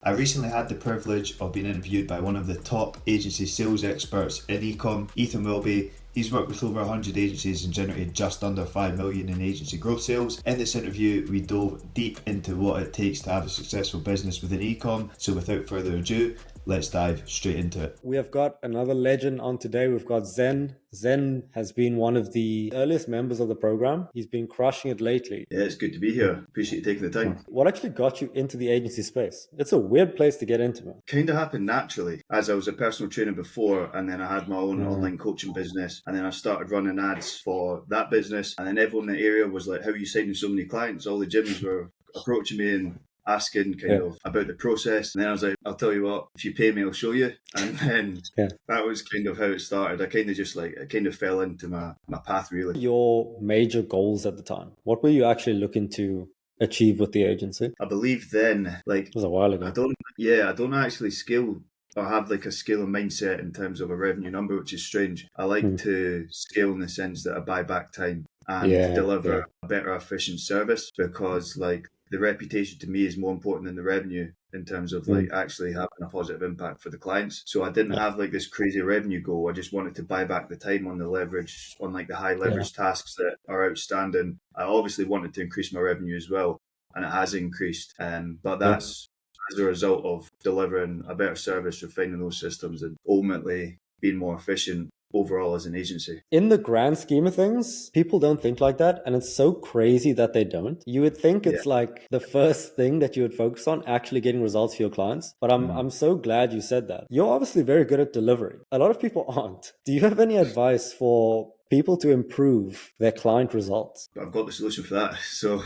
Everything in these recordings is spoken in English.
I recently had the privilege of being interviewed by one of the top agency sales experts in ECOM, Ethan Welby. He's worked with over 100 agencies and generated just under 5 million in agency growth sales. In this interview, we dove deep into what it takes to have a successful business within ECOM. So without further ado, let's dive straight into it. We have got another legend on today. We've got Zen. Zen has been one of the earliest members of the program. He's been crushing it lately. Yeah, it's good to be here. Appreciate you taking the time. What actually got you into the agency space? It's a weird place to get into, man. Kind of happened naturally, as I was a personal trainer before, and then I had my own online coaching business, and then I started running ads for that business, and then everyone in the area was like, how are you signing so many clients? All the gyms were approaching me and asking kind of about the process, and then I was like, I'll tell you what, if you pay me, I'll show you. And then that was kind of how it started. I kind of fell into my path, really. Your major goals at the time, what were you actually looking to achieve with the agency? I believe then, It was a while ago. I don't actually scale or have like a scale and mindset in terms of a revenue number, which is strange. I like to scale in the sense that I buy back time and deliver a better efficient service, because like the reputation to me is more important than the revenue in terms of like actually having a positive impact for the clients. So I didn't have like this crazy revenue goal. I just wanted to buy back the time on the leverage, on like the high leverage tasks that are outstanding. I obviously wanted to increase my revenue as well, and it has increased. But that's as a result of delivering a better service, refining those systems, and ultimately being more efficient overall as an agency. In the grand scheme of things, people don't think like that, and it's so crazy that they don't. You would think it's like the first thing that you would focus on, actually getting results for your clients. But I'm so glad you said that. You're obviously very good at delivery. A lot of people aren't. Do you have any advice for people to improve their client results? I've got the solution for that. So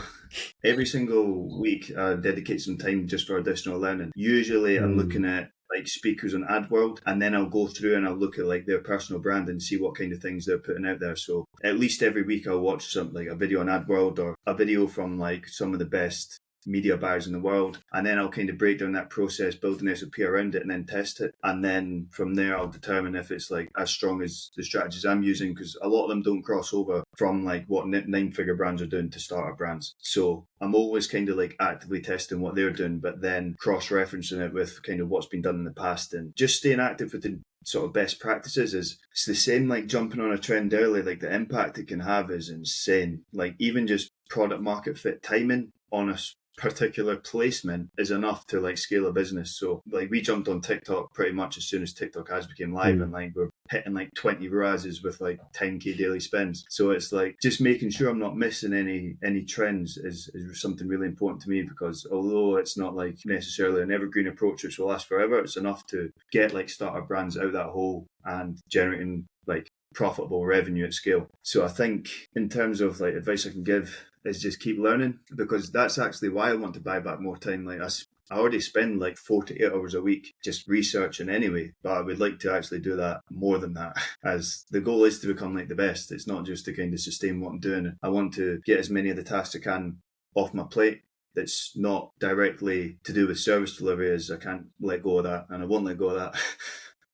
every single week I dedicate some time just for additional learning. Usually I'm looking at like speakers on AdWorld, and then I'll go through and I'll look at like their personal brand and see what kind of things they're putting out there. So at least every week I'll watch something like a video on AdWorld or a video from like some of the best media buyers in the world, and then I'll kind of break down that process, build an SOP around it, and then test it. And then from there I'll determine if it's like as strong as the strategies I'm using, because a lot of them don't cross over from like what 9-figure brands are doing to startup brands. So I'm always kind of like actively testing what they're doing, but then cross-referencing it with kind of what's been done in the past, and just staying active with the sort of best practices. It's the same like jumping on a trend early. Like the impact it can have is insane. Like even just product market fit timing on a particular placement is enough to like scale a business. So like we jumped on TikTok pretty much as soon as TikTok ads became live, and like we're hitting like 20 RASs with like 10k daily spends. So it's like just making sure I'm not missing any trends is something really important to me, because although it's not like necessarily an evergreen approach which will last forever, it's enough to get like startup brands out that hole and generating like profitable revenue at scale. So I think in terms of like advice I can give is just keep learning, because that's actually why I want to buy back more time. Like I already spend like 4 to 8 hours a week just researching anyway, but I would like to actually do that more than that, as the goal is to become like the best. It's not just to kind of sustain what I'm doing. I want to get as many of the tasks I can off my plate that's not directly to do with service delivery, as I can't let go of that, and I won't let go of that.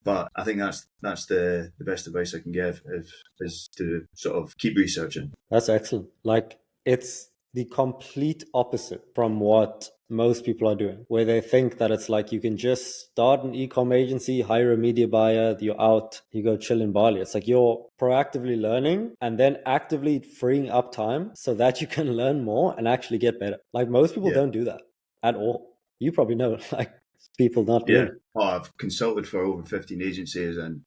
But I think that's the best advice I can give, is to sort of keep researching. That's excellent. Like it's the complete opposite from what most people are doing, where they think that it's like you can just start an e-com agency, hire a media buyer, you're out, you go chill in Bali. It's like you're proactively learning and then actively freeing up time so that you can learn more and actually get better. Like most people don't do that at all. You probably know, like people not doing it. Oh, I've consulted for over 15 agencies, and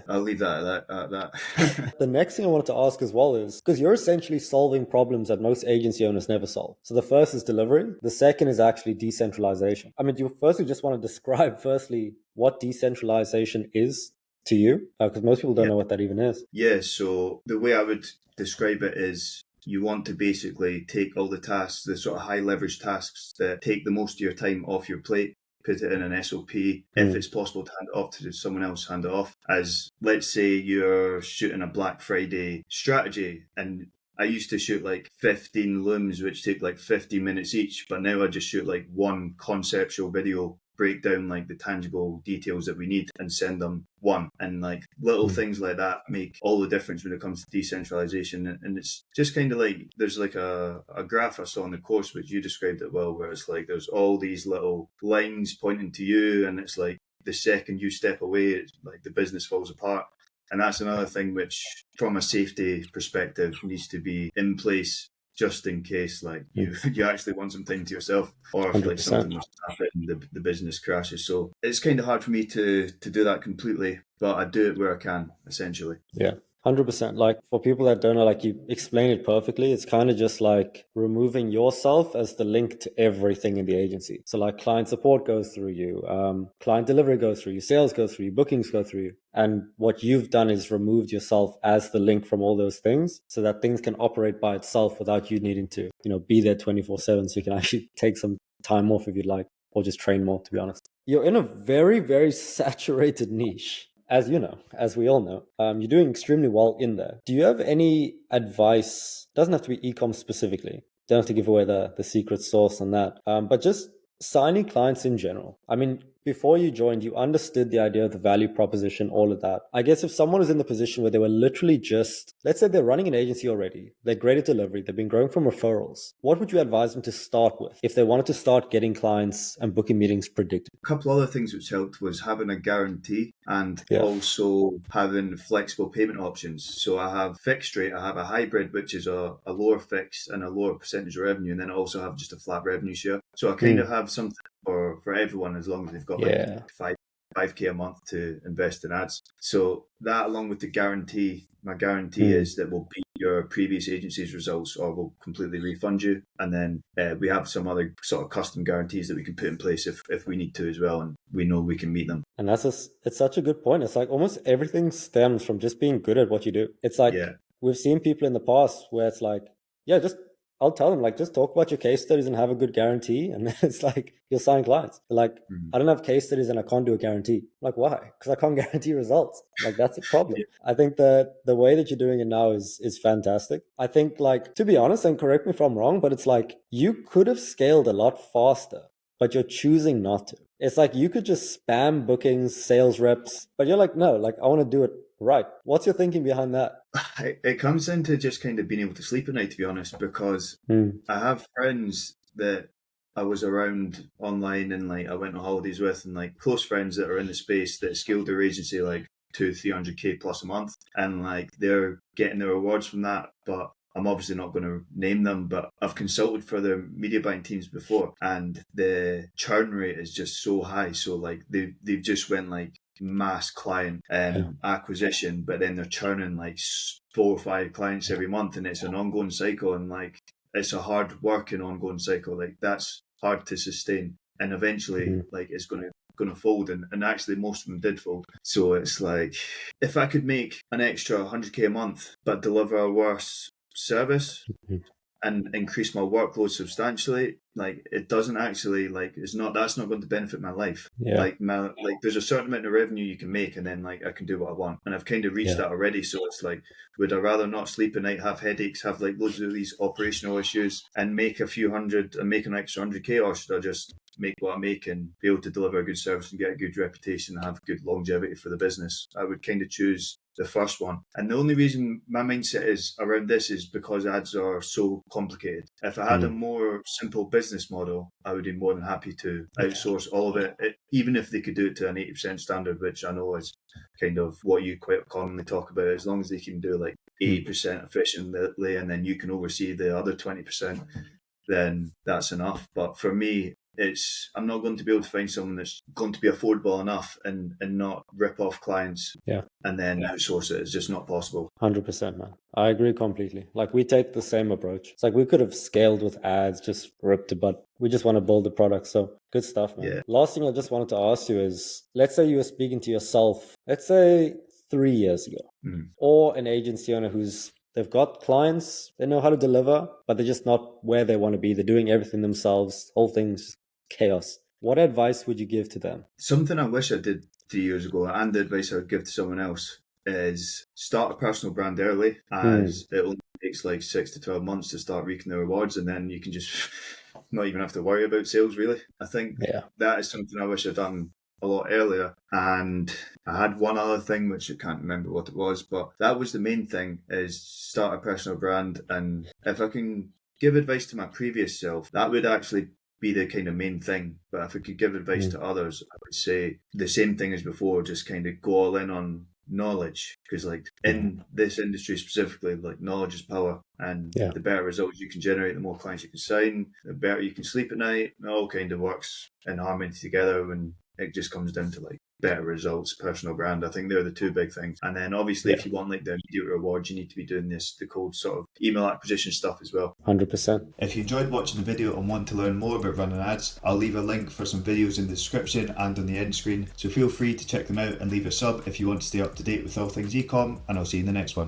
I'll leave that at that. The next thing I wanted to ask as well is, because you're essentially solving problems that most agency owners never solve. So the first is delivery. The second is actually decentralization. I mean, do you firstly just want to describe what decentralization is to you? Because most people don't know what that even is. Yeah, so the way I would describe it is you want to basically take all the tasks, the sort of high leverage tasks that take the most of your time off your plate, put it in an SOP. If it's possible to hand it off to someone else, hand it off. As let's say you're shooting a Black Friday strategy, and I used to shoot like 15 looms, which take like 50 minutes each, but now I just shoot like one conceptual video break down like the tangible details that we need and send them one. And like little things like that make all the difference when it comes to decentralization. And it's just kind of like there's like a graph I saw in the course, which you described it well, where it's like there's all these little lines pointing to you, and it's like the second you step away, it's like the business falls apart. And that's another thing which, from a safety perspective, needs to be in place just in case, like you actually want some time to yourself, or if like 100%. something was to happen, the business crashes. So it's kind of hard for me to do that completely, but I do it where I can, essentially. Yeah. 100%. Like for people that don't know, like you explain it perfectly. It's kind of just like removing yourself as the link to everything in the agency. So like client support goes through you, client delivery goes through you, sales goes through you, bookings go through you. And what you've done is removed yourself as the link from all those things so that things can operate by itself without you needing to, be there 24/7. So you can actually take some time off if you'd like, or just train more, to be honest. You're in a very, very saturated niche. As you know, as we all know, you're doing extremely well in there. Do you have any advice? Doesn't have to be ecom specifically. Don't have to give away the secret sauce on that. But just signing clients in general. I mean, before you joined, you understood the idea of the value proposition, all of that. I guess if someone was in the position where they were literally just, let's say they're running an agency already, they're great at delivery, they've been growing from referrals, what would you advise them to start with if they wanted to start getting clients and booking meetings predictably? A couple other things which helped was having a guarantee and also having flexible payment options. So I have fixed rate, I have a hybrid, which is a lower fix and a lower percentage of revenue, and then I also have just a flat revenue share. So I kind of have something for everyone, as long as they've got like 5K a month to invest in ads. So that, along with the guarantee, my guarantee is that we'll beat your previous agency's results or we'll completely refund you. And then we have some other sort of custom guarantees that we can put in place if we need to as well, and we know we can meet them. And it's such a good point. It's like almost everything stems from just being good at what you do. It's like we've seen people in the past where it's like, I'll tell them, like, just talk about your case studies and have a good guarantee. And then it's like, you'll sign clients. They're like, I don't have case studies and I can't do a guarantee. I'm like, why? Because I can't guarantee results. Like, that's a problem. I think that the way that you're doing it now is fantastic. I think, like, to be honest, and correct me if I'm wrong, but it's like, you could have scaled a lot faster, but you're choosing not to. It's like, you could just spam bookings, sales reps, but you're like, no, like, I want to do it right. What's your thinking behind that? It comes into just kind of being able to sleep at night, to be honest, because I have friends that I was around online and like I went on holidays with, and like close friends that are in the space that scaled their agency like 200-300K plus a month, and like they're getting their rewards from that. But I'm obviously not going to name them, but I've consulted for their media buying teams before, and the churn rate is just so high. So like they've just went like mass client acquisition, but then they're churning like 4 or 5 clients every month, and it's an ongoing cycle, and like it's a hard working ongoing cycle. Like that's hard to sustain, and eventually like it's going to fold, and actually most of them did fold. So it's like, if I could make an extra 100K a month but deliver a worse service and increase my workload substantially, like it doesn't actually, like that's not going to benefit my life. Like there's a certain amount of revenue you can make, and then like I can do what I want, and I've kind of reached that already. So it's like, would I rather not sleep at night, have headaches, have like loads of these operational issues, and make a few hundred and make an extra 100K, or should I just make what I make and be able to deliver a good service and get a good reputation and have good longevity for the business? I would kind of choose the first one. And the only reason my mindset is around this is because ads are so complicated. If I had a more simple business model, I would be more than happy to outsource all of it, even if they could do it to an 80% standard, which I know is kind of what you quite commonly talk about. As long as they can do like 80% efficiently and then you can oversee the other 20%, then that's enough. But for me, I'm not going to be able to find someone that's going to be affordable enough and not rip off clients and then outsource it. It's just not possible. 100%, man. I agree completely. Like we take the same approach. It's like we could have scaled with ads, just ripped it, but we just want to build the product. So good stuff, man. Last thing I just wanted to ask you is, let's say you were speaking to yourself, let's say 3 years ago, or an agency owner they've got clients, they know how to deliver, but they're just not where they want to be. They're doing everything themselves. Whole thing's chaos. What advice would you give to them? Something I wish I did 3 years ago, and the advice I would give to someone else, is start a personal brand early, as it only takes like 6 to 12 months to start reaping the rewards, and then you can just not even have to worry about sales really. I think that is something I wish I'd done a lot earlier. And I had one other thing which I can't remember what it was, but that was the main thing, is start a personal brand. And if I can give advice to my previous self, that would actually be the kind of main thing. But if I could give advice to others, I would say the same thing as before, just kind of go all in on knowledge, because like in this industry specifically, like knowledge is power, and the better results you can generate, the more clients you can sign, the better you can sleep at night. It all kind of works in harmony together when it just comes down to like better results, personal brand. I think they're the two big things. And then obviously if you want like the immediate rewards, you need to be doing the cold sort of email acquisition stuff as well. 100%. If you enjoyed watching the video and want to learn more about running ads, I'll leave a link for some videos in the description and on the end screen, so feel free to check them out and leave a sub if you want to stay up to date with all things ecom, and I'll see you in the next one.